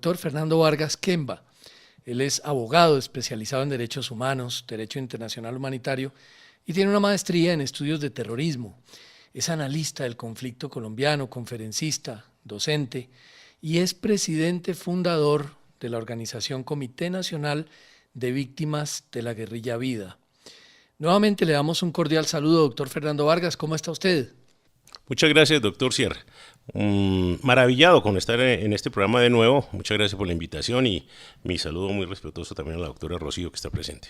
doctor Fernando Vargas Kemba. Él es abogado especializado en derechos humanos, derecho internacional humanitario y tiene una maestría en estudios de terrorismo. Es analista del conflicto colombiano, conferencista, docente y es presidente fundador de la organización Comité Nacional de Víctimas de la Guerrilla Vida. Nuevamente le damos un cordial saludo, doctor Fernando Vargas. ¿Cómo está usted? Muchas gracias, doctor Sierra. Maravillado con estar en este programa de nuevo. Muchas gracias por la invitación y mi saludo muy respetuoso también a la doctora Rocío que está presente.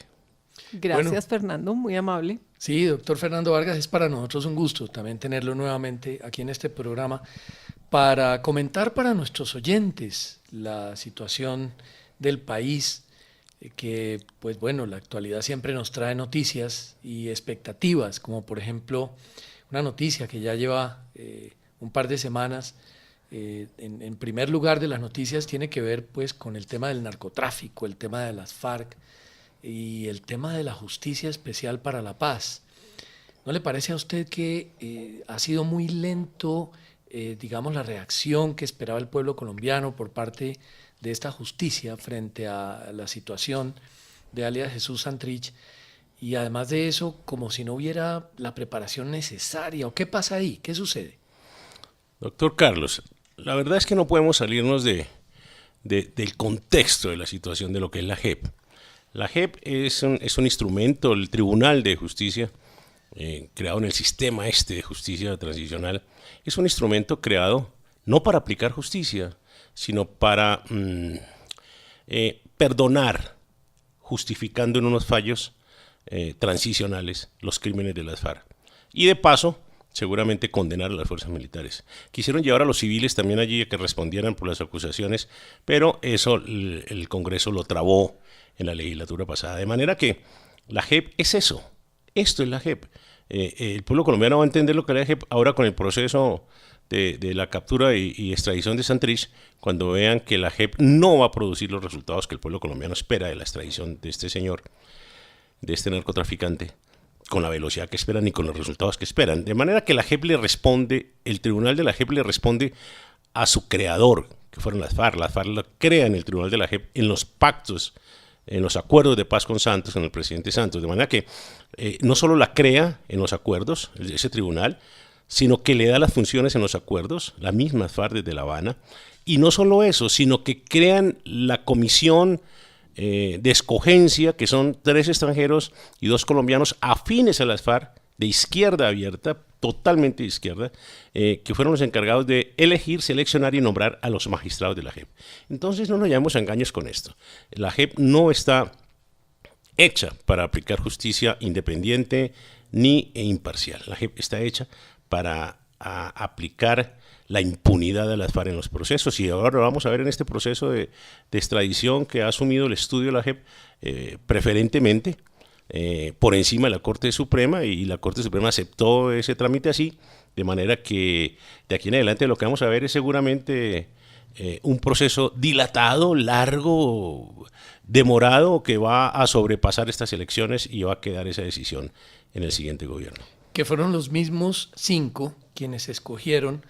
Gracias, Fernando, muy amable. Sí, doctor Fernando Vargas, es para nosotros un gusto también tenerlo nuevamente aquí en este programa para comentar para nuestros oyentes la situación del país, que pues bueno, la actualidad siempre nos trae noticias y expectativas, como por ejemplo una noticia que ya lleva un par de semanas. En primer lugar de las noticias tiene que ver pues con el tema del narcotráfico, el tema de las FARC y el tema de la Justicia Especial para la Paz. ¿No le parece a usted que ha sido muy lento, digamos, la reacción que esperaba el pueblo colombiano por parte de esta justicia frente a la situación de alias Jesús Santrich? Y además de eso, como si no hubiera la preparación necesaria. ¿O qué pasa ahí? ¿Qué sucede? Doctor Carlos, la verdad es que no podemos salirnos del contexto de la situación de lo que es la JEP. La JEP es un instrumento, el Tribunal de Justicia, creado en el sistema de justicia transicional. Es un instrumento creado no para aplicar justicia, sino para perdonar, justificando en unos fallos transicionales los crímenes de las FARC. Y de paso, seguramente condenar a las fuerzas militares. Quisieron llevar a los civiles también allí a que respondieran por las acusaciones, pero eso el Congreso lo trabó en la legislatura pasada. De manera que la JEP es eso. Esto es la JEP. El pueblo colombiano va a entender lo que es la JEP ahora con el proceso de la captura y extradición de Santrich, cuando vean que la JEP no va a producir los resultados que el pueblo colombiano espera de la extradición de este señor, de este narcotraficante, con la velocidad que esperan y con los resultados que esperan. De manera que la JEP le responde, el tribunal de la JEP le responde a su creador, que fueron las FARC. Las FARC lo crean el tribunal de la JEP en los pactos, en los acuerdos de paz con Santos, con el presidente Santos. De manera que no solo la crea en los acuerdos, ese tribunal, sino que le da las funciones en los acuerdos, la misma FARC desde La Habana. Y no solo eso, sino que crean la comisión de escogencia, que son 3 extranjeros y 2 colombianos afines a las FARC, de izquierda abierta, totalmente de izquierda, que fueron los encargados de elegir, seleccionar y nombrar a los magistrados de la JEP. Entonces no nos llevemos a engaños con esto. La JEP no está hecha para aplicar justicia independiente ni imparcial. La JEP está hecha para aplicar la impunidad de las FARC en los procesos, y ahora vamos a ver en este proceso de extradición que ha asumido el estudio de la JEP preferentemente por encima de la Corte Suprema, y la Corte Suprema aceptó ese trámite así, de manera que de aquí en adelante lo que vamos a ver es seguramente un proceso dilatado, largo, demorado, que va a sobrepasar estas elecciones y va a quedar esa decisión en el siguiente gobierno. Que fueron los mismos 5 quienes escogieron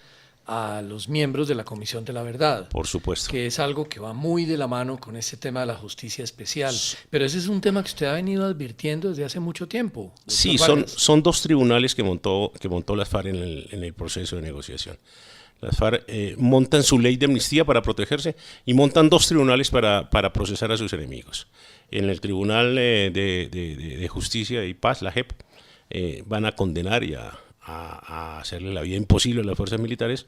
a los miembros de la Comisión de la Verdad. Por supuesto. Que es algo que va muy de la mano con este tema de la justicia especial. Pero ese es un tema que usted ha venido advirtiendo desde hace mucho tiempo. Sí, son 2 tribunales que montó las FARC en el proceso de negociación. Las FARC montan su ley de amnistía para protegerse y montan 2 tribunales para procesar a sus enemigos. En el Tribunal de Justicia y Paz, la JEP, van a condenar y a hacerle la vida imposible a las fuerzas militares,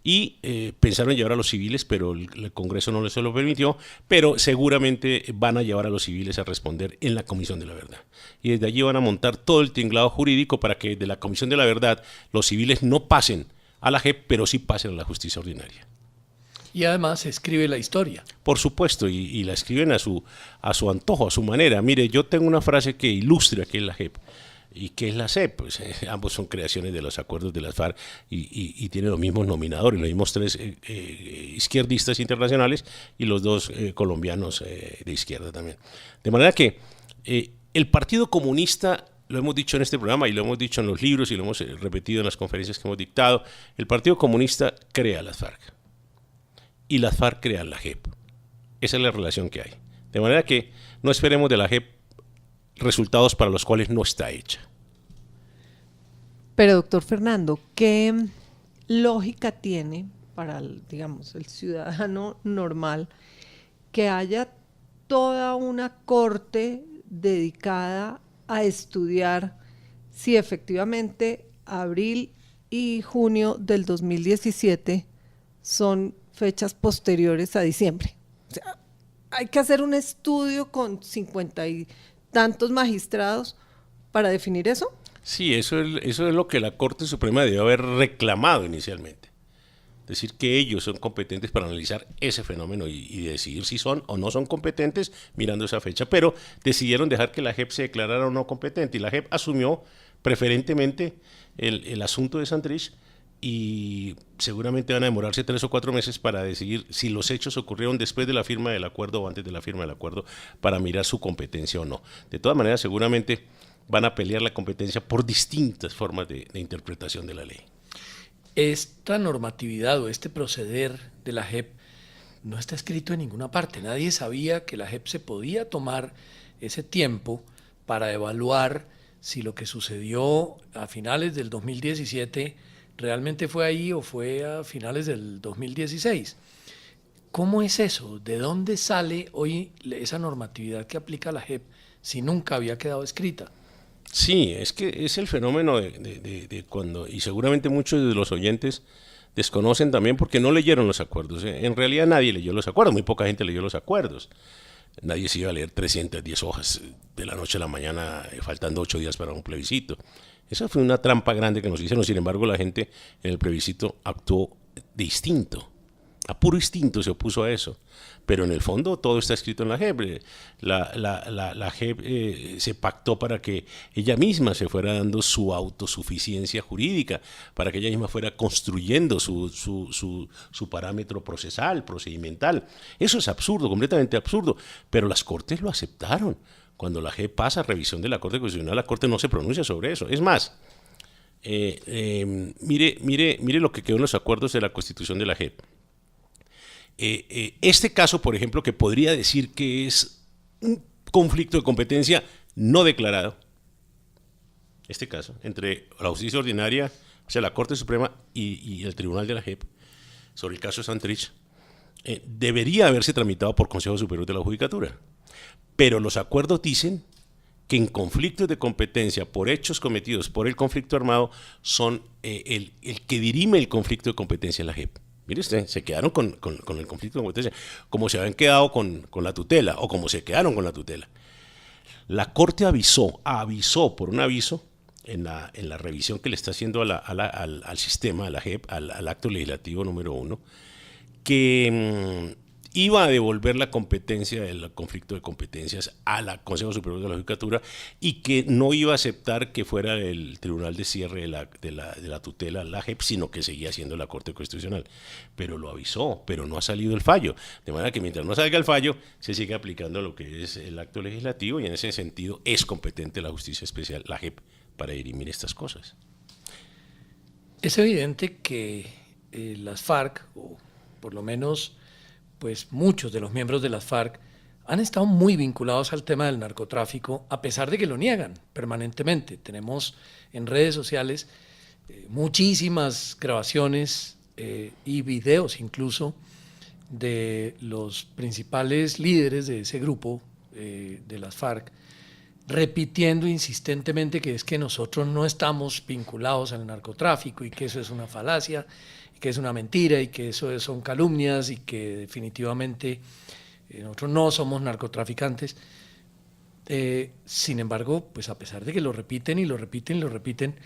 y pensaron llevar a los civiles, pero el Congreso no les lo permitió, pero seguramente van a llevar a los civiles a responder en la Comisión de la Verdad. Y desde allí van a montar todo el tinglado jurídico para que de la Comisión de la Verdad los civiles no pasen a la JEP, pero sí pasen a la justicia ordinaria. Y además se escribe la historia. Por supuesto, y la escriben a su antojo, a su manera. Mire, yo tengo una frase que ilustra qué es la JEP. ¿Y qué es la CEP? Pues ambos son creaciones de los acuerdos de las FARC y tienen los mismos nominadores, los mismos 3 izquierdistas internacionales y los 2 colombianos de izquierda también. De manera que el Partido Comunista, lo hemos dicho en este programa y lo hemos dicho en los libros y lo hemos repetido en las conferencias que hemos dictado, el Partido Comunista crea las FARC y las FARC crean la JEP. Esa es la relación que hay. De manera que no esperemos de la JEP resultados para los cuales no está hecha. Pero, doctor Fernando, ¿qué lógica tiene para, digamos, el ciudadano normal que haya toda una corte dedicada a estudiar si efectivamente abril y junio del 2017 son fechas posteriores a diciembre? O sea, hay que hacer un estudio con 50 y tantos magistrados para definir eso. Sí, eso es lo que la Corte Suprema debió haber reclamado inicialmente. Decir que ellos son competentes para analizar ese fenómeno y decidir si son o no son competentes mirando esa fecha. Pero decidieron dejar que la JEP se declarara o no competente y la JEP asumió preferentemente el asunto de Santrich y seguramente van a demorarse 3 o 4 meses para decidir si los hechos ocurrieron después de la firma del acuerdo o antes de la firma del acuerdo para mirar su competencia o no. De todas maneras, seguramente van a pelear la competencia por distintas formas de interpretación de la ley. Esta normatividad o este proceder de la JEP no está escrito en ninguna parte. Nadie sabía que la JEP se podía tomar ese tiempo para evaluar si lo que sucedió a finales del 2017 realmente fue ahí o fue a finales del 2016. ¿Cómo es eso? ¿De dónde sale hoy esa normatividad que aplica la JEP si nunca había quedado escrita? Sí, es que es el fenómeno de cuando, y seguramente muchos de los oyentes desconocen también porque no leyeron los acuerdos. En realidad nadie leyó los acuerdos, muy poca gente leyó los acuerdos. Nadie se iba a leer 310 hojas de la noche a la mañana, faltando 8 días para un plebiscito. Esa fue una trampa grande que nos hicieron. Sin embargo, la gente en el plebiscito actuó distinto. A puro instinto se opuso a eso. Pero en el fondo todo está escrito en la JEP. La JEP se pactó para que ella misma se fuera dando su autosuficiencia jurídica, para que ella misma fuera construyendo su parámetro procedimental. Eso es absurdo, completamente absurdo. Pero las Cortes lo aceptaron. Cuando la JEP pasa a revisión de la Corte Constitucional, la Corte no se pronuncia sobre eso. Es más, mire lo que quedó en los acuerdos de la Constitución de la JEP. Este caso, por ejemplo, que podría decir que es un conflicto de competencia no declarado, este caso, entre la justicia ordinaria, o sea, la Corte Suprema y el Tribunal de la JEP, sobre el caso de Santrich, debería haberse tramitado por Consejo Superior de la Judicatura. Pero los acuerdos dicen que en conflictos de competencia por hechos cometidos por el conflicto armado son el que dirime el conflicto de competencia en la JEP. Mire usted, se quedaron con el conflicto de competencia, como se habían quedado con la tutela o como se quedaron con la tutela. La Corte avisó por un aviso en la revisión que le está haciendo al sistema, a la JEP, al acto legislativo número 1, que iba a devolver la competencia del conflicto de competencias a la Consejo Superior de la Judicatura y que no iba a aceptar que fuera el tribunal de cierre de la tutela, la JEP, sino que seguía siendo la Corte Constitucional. Pero lo avisó, pero no ha salido el fallo. De manera que mientras no salga el fallo, se sigue aplicando lo que es el acto legislativo y en ese sentido es competente la Justicia Especial, la JEP, para dirimir estas cosas. Es evidente que las FARC, o por lo menos pues muchos de los miembros de las FARC, han estado muy vinculados al tema del narcotráfico, a pesar de que lo niegan permanentemente. Tenemos en redes sociales muchísimas grabaciones y videos incluso de los principales líderes de ese grupo de las FARC, repitiendo insistentemente que es que nosotros no estamos vinculados al narcotráfico y que eso es una falacia, y que es una mentira y que eso son calumnias y que definitivamente nosotros no somos narcotraficantes. Sin embargo, pues a pesar de que lo repiten y lo repiten y lo repiten,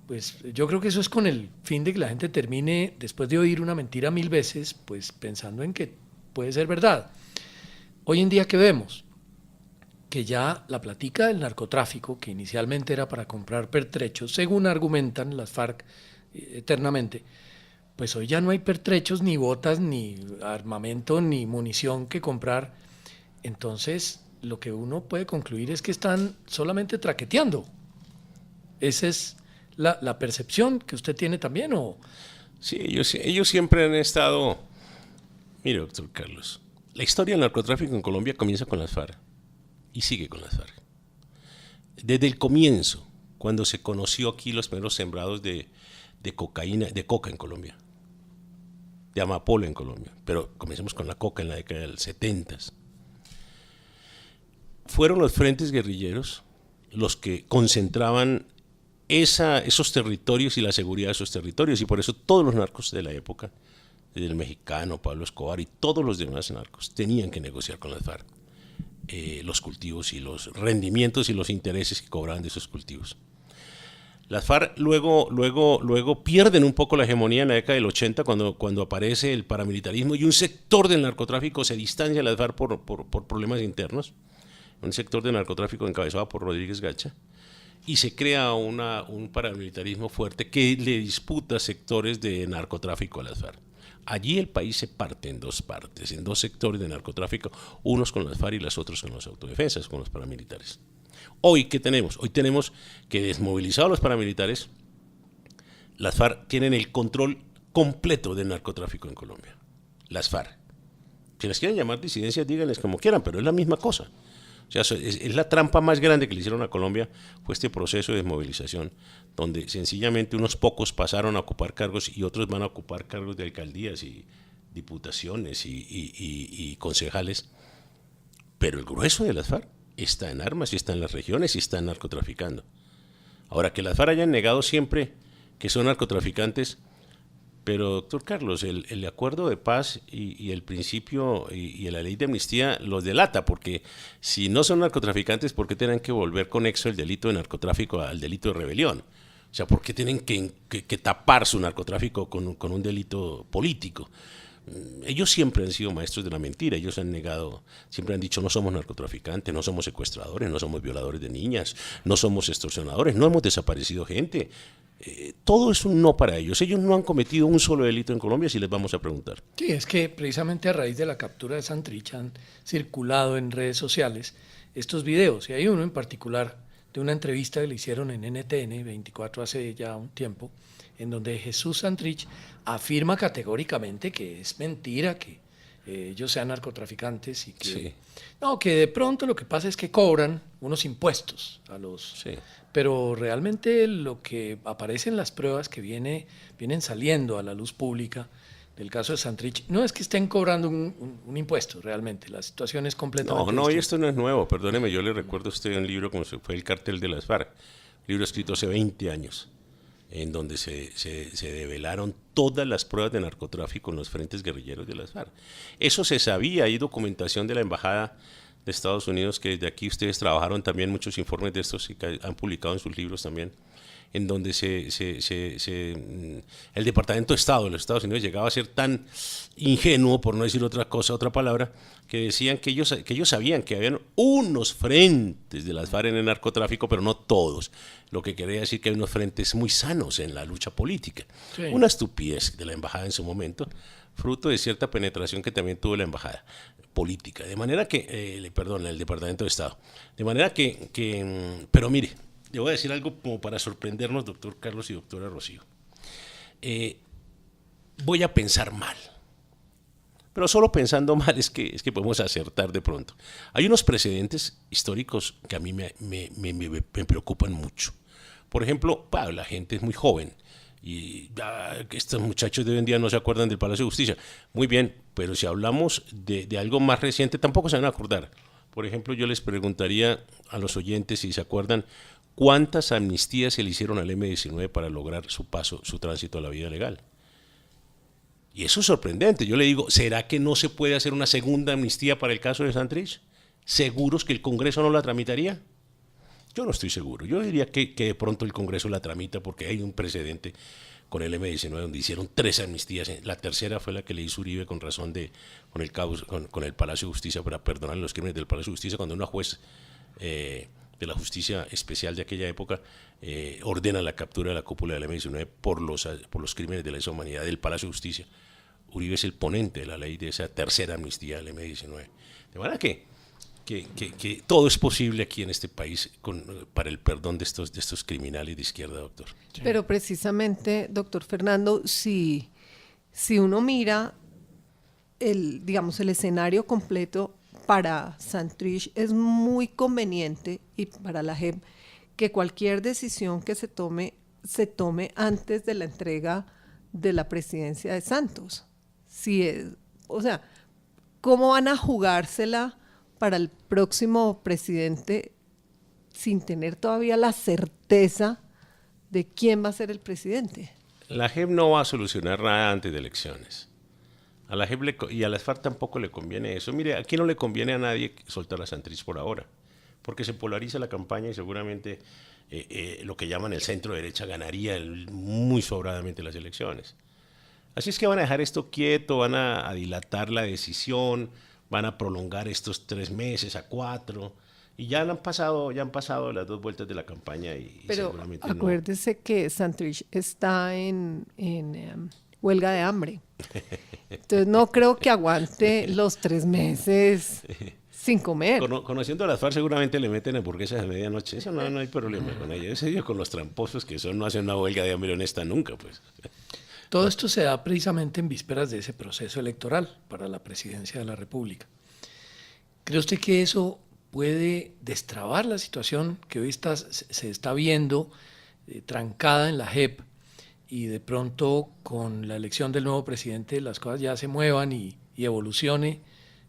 pues yo creo que eso es con el fin de que la gente termine, después de oír una mentira 1000 veces, pues pensando en que puede ser verdad. Hoy en día, ¿qué vemos? Que ya la plática del narcotráfico, que inicialmente era para comprar pertrechos, según argumentan las FARC eternamente, pues hoy ya no hay pertrechos, ni botas, ni armamento, ni munición que comprar. Entonces, lo que uno puede concluir es que están solamente traqueteando. ¿Esa es la percepción que usted tiene también? ¿O? Sí, ellos siempre han estado... Mire, doctor Carlos, La historia del narcotráfico en Colombia comienza con las FARC y sigue con las FARC. Desde el comienzo, cuando se conoció aquí los primeros sembrados de cocaína, de coca en Colombia, de amapola en Colombia, pero comencemos con la coca en la década del 70. Fueron los frentes guerrilleros los que concentraban esos territorios y la seguridad de esos territorios, y por eso todos los narcos de la época, desde el mexicano, Pablo Escobar y todos los demás narcos, tenían que negociar con las FARC los cultivos y los rendimientos y los intereses que cobraban de esos cultivos. Las FARC luego pierden un poco la hegemonía en la década del 80 cuando aparece el paramilitarismo y un sector del narcotráfico se distancia de las FARC por problemas internos, un sector de narcotráfico encabezado por Rodríguez Gacha, y se crea un paramilitarismo fuerte que le disputa sectores de narcotráfico a las FARC. Allí el país se parte en dos partes, en dos sectores de narcotráfico, unos con las FARC y los otros con las autodefensas, con los paramilitares. Hoy, ¿qué tenemos? Hoy tenemos que, desmovilizados los paramilitares, las FARC tienen el control completo del narcotráfico en Colombia. Las FARC. Si las quieren llamar disidencias, díganles como quieran, pero es la misma cosa. O sea, es la trampa más grande que le hicieron a Colombia, fue este proceso de desmovilización, donde sencillamente unos pocos pasaron a ocupar cargos y otros van a ocupar cargos de alcaldías y diputaciones y concejales. Pero el grueso de las FARC está en armas y está en las regiones y está narcotraficando. Ahora, que las FARC hayan negado siempre que son narcotraficantes, pero doctor Carlos, el acuerdo de paz y el principio y la ley de amnistía los delata, porque si no son narcotraficantes, ¿por qué tienen que volver conexo el delito de narcotráfico al delito de rebelión? O sea, ¿por qué tienen que tapar su narcotráfico con un delito político? Ellos siempre han sido maestros de la mentira, ellos han negado, siempre han dicho no somos narcotraficantes, no somos secuestradores, no somos violadores de niñas, no somos extorsionadores, no hemos desaparecido gente. Todo es un no para ellos. Ellos no han cometido un solo delito en Colombia, si les vamos a preguntar. Sí, es que precisamente a raíz de la captura de Santrich han circulado en redes sociales estos videos, y hay uno en particular de una entrevista que le hicieron en NTN 24 hace ya un tiempo, en donde Jesús Santrich afirma categóricamente que es mentira que ellos sean narcotraficantes y que, sí. No, que de pronto lo que pasa es que cobran unos impuestos a los... Sí. Pero realmente lo que aparece en las pruebas que vienen saliendo a la luz pública del caso de Santrich, no es que estén cobrando un impuesto realmente, la situación es completamente No, y distinta. esto no es nuevo, perdóneme, yo le recuerdo a usted un libro como fue El cartel de las FARC, un libro escrito hace 20 años, en donde se develaron todas las pruebas de narcotráfico en los frentes guerrilleros de las FARC. Eso se sabía, hay documentación de la Embajada de Estados Unidos, que desde aquí ustedes trabajaron también muchos informes de estos y que han publicado en sus libros también, en donde el Departamento de Estado de los Estados Unidos llegaba a ser tan ingenuo, por no decir otra cosa, otra palabra, que decían que ellos sabían que habían unos frentes de las FARC en el narcotráfico, pero no todos, lo que quería decir que hay unos frentes muy sanos en la lucha política. Sí. Una estupidez de la embajada en su momento, fruto de cierta penetración que también tuvo la embajada política, de manera que, el Departamento de Estado, de manera que pero mire, le voy a decir algo como para sorprendernos, doctor Carlos y doctora Rocío. Voy a pensar mal, pero solo pensando mal es que podemos acertar de pronto. Hay unos precedentes históricos que a mí me preocupan mucho. Por ejemplo, la gente es muy joven y estos muchachos de hoy en día no se acuerdan del Palacio de Justicia. Muy bien, pero si hablamos de algo más reciente, tampoco se van a acordar. Por ejemplo, yo les preguntaría a los oyentes si se acuerdan cuántas amnistías se le hicieron al M-19 para lograr su tránsito a la vida legal. Y eso es sorprendente. Yo le digo, ¿será que no se puede hacer una segunda amnistía para el caso de Santrich? ¿Seguros que el Congreso no la tramitaría? Yo no estoy seguro. Yo diría que de pronto el Congreso la tramita porque hay un precedente con el M-19 donde hicieron 3 amnistías. La tercera fue la que le hizo Uribe con razón con el Palacio de Justicia para perdonar los crímenes del Palacio de Justicia, cuando una juez de la Justicia Especial de aquella época ordena la captura de la cúpula del M-19 por los crímenes de lesa humanidad del Palacio de Justicia. Uribe es el ponente de la ley de esa tercera amnistía del M-19. De manera que todo es posible aquí en este país para el perdón de estos criminales de izquierda, doctor. Sí. Pero precisamente, doctor Fernando, si uno mira digamos, el escenario completo para Santrich es muy conveniente, y para la JEP, que cualquier decisión que se tome antes de la entrega de la presidencia de Santos. O sea, ¿cómo van a jugársela para el próximo presidente sin tener todavía la certeza de quién va a ser el presidente? La JEP no va a solucionar nada antes de elecciones. A la JEP y a las FARC tampoco le conviene eso. Mire, aquí no le conviene a nadie soltar a Santrich por ahora, porque se polariza la campaña y seguramente lo que llaman el centro derecha ganaría muy sobradamente las elecciones. Así es que van a dejar esto quieto, van a dilatar la decisión, van a prolongar estos 3 meses a 4, y ya han pasado las 2 vueltas de la campaña y pero seguramente acuérdese que Santrich está en huelga de hambre. Entonces no creo que aguante los 3 meses sin comer. Conociendo a las FARC seguramente le meten hamburguesas a medianoche, eso no hay problema con ellos. Ese día con los tramposos que son, no hacen una huelga de hambre honesta nunca, pues. Todo esto se da precisamente en vísperas de ese proceso electoral para la presidencia de la República. ¿Cree usted que eso puede destrabar la situación que hoy se está viendo trancada en la JEP, y de pronto con la elección del nuevo presidente las cosas ya se muevan y evolucione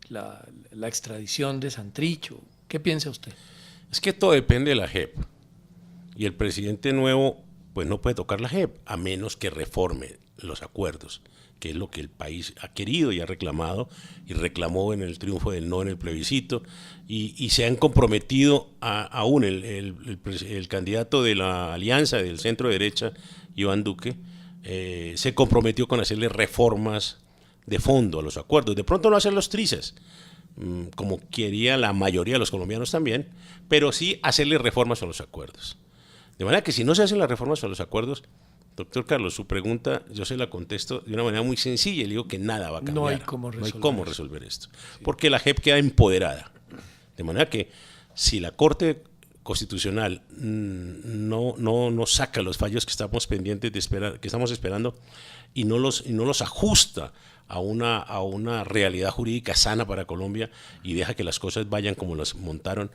la extradición de Santrich? ¿Qué piensa usted? Es que todo depende de la JEP, y el presidente nuevo pues no puede tocar la JEP a menos que reforme los acuerdos, que es lo que el país ha querido y ha reclamado, y reclamó en el triunfo del no en el plebiscito, y se han comprometido aún el candidato de la alianza del centro derecha, Iván Duque, se comprometió con hacerle reformas de fondo a los acuerdos, de pronto no hacer los trizas, como quería la mayoría de los colombianos también, pero sí hacerle reformas a los acuerdos. De manera que si no se hacen las reformas a los acuerdos, doctor Carlos, su pregunta yo se la contesto de una manera muy sencilla y le digo que nada va a cambiar. No hay cómo resolver esto. Sí. Porque la JEP queda empoderada. De manera que si la Corte Constitucional no saca los fallos que estamos pendientes de esperar, que estamos esperando, y no los ajusta a una realidad jurídica sana para Colombia, y deja que las cosas vayan como las montaron,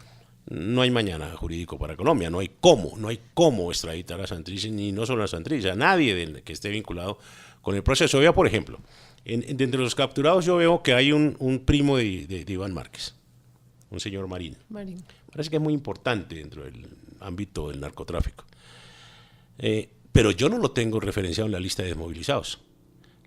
no hay mañana jurídico para Colombia, no hay cómo extraditar a Santrich, ni no solo a Santrich, a nadie que esté vinculado con el proceso. Vea, por ejemplo, de entre los capturados yo veo que hay un primo de Iván Márquez, un señor Marín. Parece que es muy importante dentro del ámbito del narcotráfico. Pero yo no lo tengo referenciado en la lista de desmovilizados.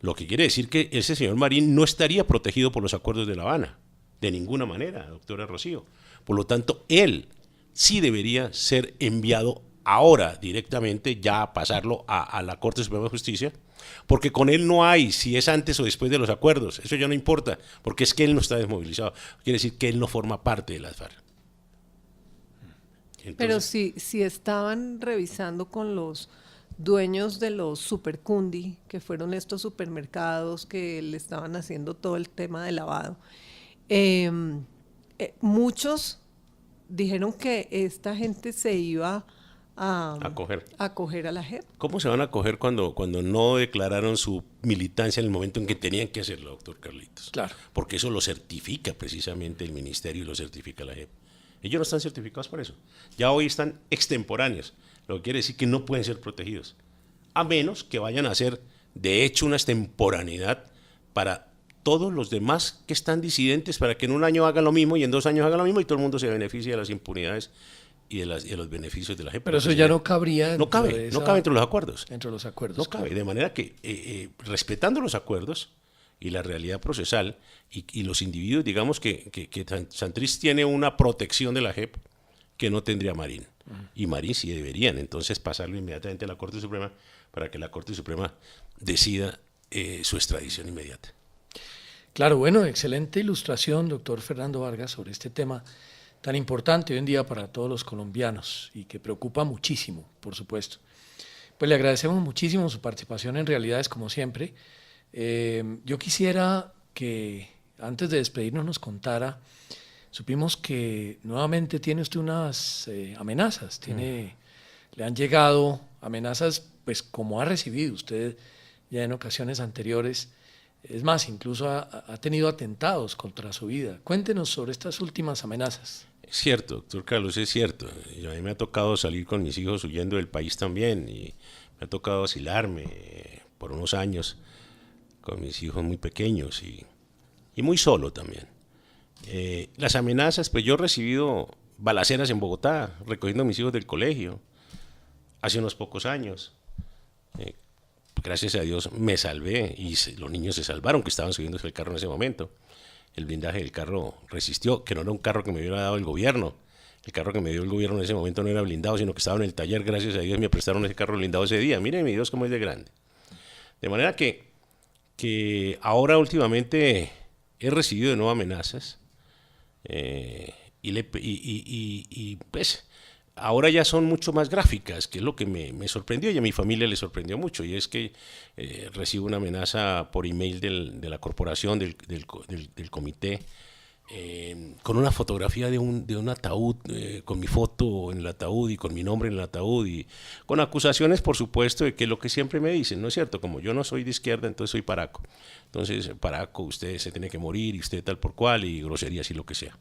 Lo que quiere decir que ese señor Marín no estaría protegido por los acuerdos de La Habana, de ninguna manera, doctora Rocío. Por lo tanto, él sí debería ser enviado ahora directamente, ya a pasarlo a la Corte Suprema de Justicia, porque con él no hay si es antes o después de los acuerdos, eso ya no importa, porque es que él no está desmovilizado, quiere decir que él no forma parte de las FARC. Entonces, pero si estaban revisando con los dueños de los Supercundi, que fueron estos supermercados que le estaban haciendo todo el tema de lavado, muchos dijeron que esta gente se iba a acoger a la JEP. ¿Cómo se van a acoger cuando no declararon su militancia en el momento en que tenían que hacerlo, doctor Carlitos? Claro. Porque eso lo certifica precisamente el ministerio y lo certifica la JEP. Ellos no están certificados para eso. Ya hoy están extemporáneos, lo que quiere decir que no pueden ser protegidos, a menos que vayan a hacer, de hecho, una extemporaneidad para todos los demás que están disidentes, para que en un año hagan lo mismo y en 2 años hagan lo mismo y todo el mundo se beneficie de las impunidades y de los beneficios de la JEP. Pero eso ya no cabría. No cabe entre los acuerdos. Entre los acuerdos. No cabe, de manera que respetando los acuerdos y la realidad procesal y los individuos, digamos que Santrich tiene una protección de la JEP que no tendría Marín. Y Marín sí deberían entonces pasarlo inmediatamente a la Corte Suprema para que la Corte Suprema decida su extradición inmediata. Claro, bueno, excelente ilustración, doctor Fernando Vargas, sobre este tema tan importante hoy en día para todos los colombianos y que preocupa muchísimo, por supuesto. Pues le agradecemos muchísimo su participación en Realidades, como siempre. Yo quisiera que antes de despedirnos nos contara, supimos que nuevamente tiene usted unas amenazas, le han llegado amenazas, pues como ha recibido usted ya en ocasiones anteriores, Es más, incluso ha tenido atentados contra su vida. Cuéntenos sobre estas últimas amenazas. Es cierto, doctor Carlos, es cierto. Y a mí me ha tocado salir con mis hijos huyendo del país también, y me ha tocado asilarme por unos años con mis hijos muy pequeños y muy solo también. Las amenazas, pues yo he recibido balaceras en Bogotá, recogiendo a mis hijos del colegio, hace unos pocos años. Gracias a Dios me salvé y los niños se salvaron, que estaban subiéndose al carro en ese momento. El blindaje del carro resistió, que no era un carro que me hubiera dado el gobierno. El carro que me dio el gobierno en ese momento no era blindado, sino que estaba en el taller. Gracias a Dios me prestaron ese carro blindado ese día. Miren mi Dios cómo es de grande. De manera que ahora últimamente he recibido de nuevo amenazas pues ahora ya son mucho más gráficas, que es lo que me sorprendió y a mi familia le sorprendió mucho, y es que recibo una amenaza por email de la corporación, del comité, con una fotografía de un ataúd, con mi foto en el ataúd y con mi nombre en el ataúd, y con acusaciones, por supuesto, de que lo que siempre me dicen, ¿no es cierto? Como yo no soy de izquierda, entonces soy paraco. Entonces, paraco, usted se tiene que morir, y usted tal por cual, y groserías y lo que sea.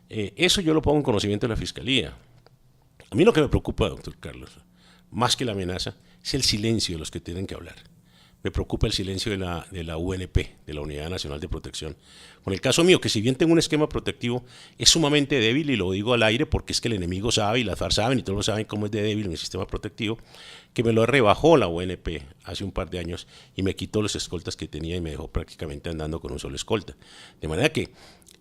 Eso yo lo pongo en conocimiento de la Fiscalía. A mí lo que me preocupa, doctor Carlos, más que la amenaza, es el silencio de los que tienen que hablar. Me preocupa el silencio de la UNP, de la Unidad Nacional de Protección. Con el caso mío, que si bien tengo un esquema protectivo, es sumamente débil, y lo digo al aire porque es que el enemigo sabe y las FARC saben y todos lo saben cómo es de débil mi sistema protectivo, que me lo rebajó la UNP hace un par de años y me quitó los escoltas que tenía y me dejó prácticamente andando con un solo escolta. De manera que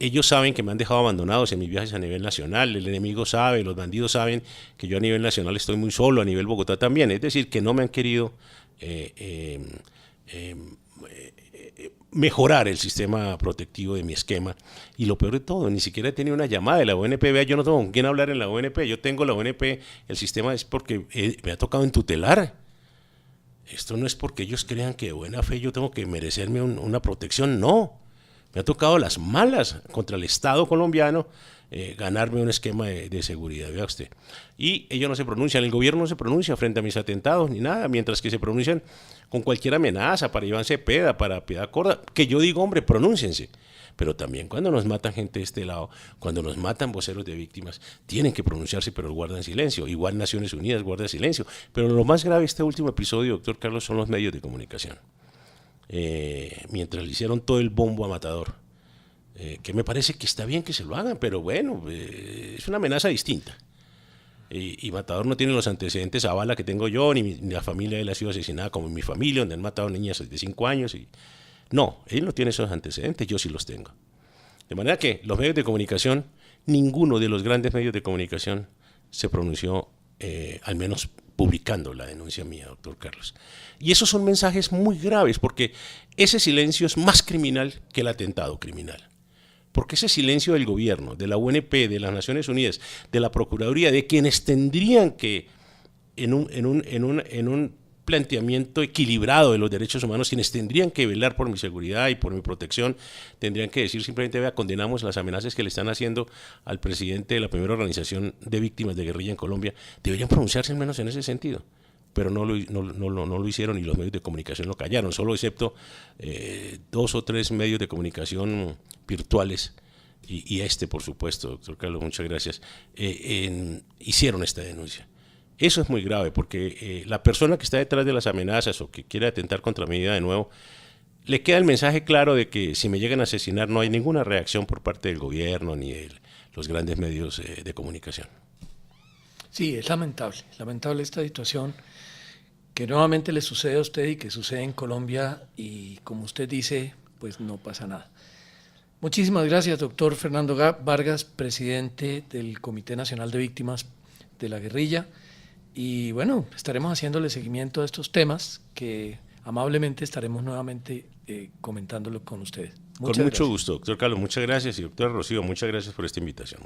ellos saben que me han dejado abandonados en mis viajes a nivel nacional, el enemigo sabe, los bandidos saben que yo a nivel nacional estoy muy solo, a nivel Bogotá también, es decir, que no me han querido mejorar el sistema protectivo de mi esquema, y lo peor de todo, ni siquiera he tenido una llamada de la ONP. Vea, yo no tengo con quién hablar en la ONP, yo tengo la ONP, el sistema es porque me ha tocado entutelar. Esto no es porque ellos crean que de buena fe yo tengo que merecerme una protección, no. Me ha tocado las malas contra el Estado colombiano, ganarme un esquema de seguridad, vea usted. Y ellos no se pronuncian, el gobierno no se pronuncia frente a mis atentados ni nada, mientras que se pronuncian con cualquier amenaza para Iván Cepeda, para Piedad Córdoba, que yo digo, hombre, pronúnciense. Pero también cuando nos matan gente de este lado, cuando nos matan voceros de víctimas, tienen que pronunciarse, pero guardan silencio. Igual Naciones Unidas guarda silencio. Pero lo más grave de este último episodio, doctor Carlos, son los medios de comunicación. Mientras le hicieron todo el bombo a Matador, que me parece que está bien que se lo hagan, pero bueno, es una amenaza distinta. Y Matador no tiene los antecedentes a bala que tengo yo, ni la familia de él ha sido asesinada como en mi familia, donde han matado niñas de 5 años. No, él no tiene esos antecedentes, yo sí los tengo. De manera que los medios de comunicación, ninguno de los grandes medios de comunicación se pronunció, al menos publicando la denuncia mía, doctor Carlos. Y esos son mensajes muy graves, porque ese silencio es más criminal que el atentado criminal. Porque ese silencio del gobierno, de la UNP, de las Naciones Unidas, de la Procuraduría, de quienes tendrían que, en un planteamiento equilibrado de los derechos humanos, quienes tendrían que velar por mi seguridad y por mi protección, tendrían que decir simplemente, vea, condenamos las amenazas que le están haciendo al presidente de la primera organización de víctimas de guerrilla en Colombia, deberían pronunciarse al menos en ese sentido. Pero no lo hicieron, y los medios de comunicación lo callaron, solo excepto 2 o 3 medios de comunicación virtuales, y por supuesto, doctor Carlos, muchas gracias, hicieron esta denuncia. Eso es muy grave, porque la persona que está detrás de las amenazas o que quiere atentar contra mi vida de nuevo, le queda el mensaje claro de que si me llegan a asesinar no hay ninguna reacción por parte del gobierno ni de los grandes medios de comunicación. Sí, es lamentable esta situación que nuevamente le sucede a usted y que sucede en Colombia, y como usted dice, pues no pasa nada. Muchísimas gracias, doctor Fernando Vargas, presidente del Comité Nacional de Víctimas de la Guerrilla, y bueno, estaremos haciéndole seguimiento a estos temas que amablemente estaremos nuevamente comentándolo con ustedes. Con mucho gusto, doctor Carlos, muchas gracias, y doctor Rocío, muchas gracias por esta invitación.